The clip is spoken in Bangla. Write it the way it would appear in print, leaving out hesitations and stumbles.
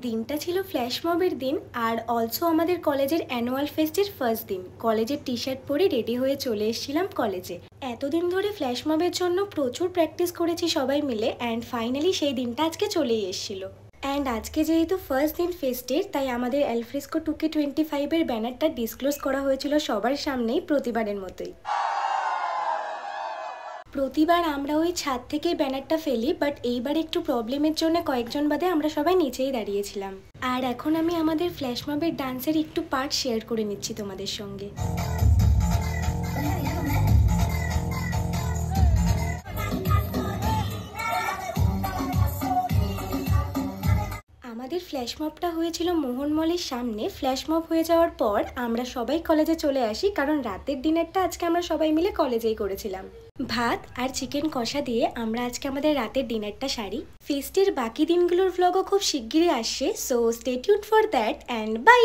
দিনটা ছিল ফ্ল্যাশ মবের দিন আর অলসো আমাদের কলেজের অ্যানুয়াল ফেস্টের ফার্স্ট দিন। কলেজের টি শার্ট পরে রেডি হয়ে চলে এসেছিলাম কলেজে। এতদিন ধরে ফ্ল্যাশ মবের জন্য প্রচুর প্র্যাকটিস করেছি সবাই মিলে, অ্যান্ড ফাইনালি সেই দিনটা আজকে চলেই এসেছিলো। অ্যান্ড আজকে যেহেতু ফার্স্ট দিন ফেস্টের, তাই আমাদের এলফ্রেস্কো 2K25-এর ব্যানারটা ডিসক্লোজ করা হয়েছিল সবার সামনেই, প্রতিবারের মতোই। প্রতিবার আমরা ওই ছাদ থেকে ব্যানারটা ফেলি, বাট এইবার একটু প্রবলেমের জন্য কয়েকজন বাদে আমরা সবাই নিচেই দাঁড়িয়েছিলাম। আর এখন আমি আমাদের ফ্ল্যাশ মবের ডান্সের একটু পার্ট শেয়ার করে নিচ্ছি তোমাদের সঙ্গে। আমাদের ফ্ল্যাশ মবটা হয়েছিল মোহন মলের সামনে। ফ্ল্যাশ মব হয়ে যাওয়ার পর আমরা সবাই কলেজে চলে আসি, কারণ রাতের ডিনারটা আজকে আমরা সবাই মিলে কলেজেই করেছিলাম। ভাত আর চিকেন কষা দিয়ে আমরা আজকে আমাদের রাতের ডিনারটা সারি। ফেস্টের বাকি দিনগুলোর ভ্লগও খুব শিগগিরই আসছে, so stay tuned for that and by.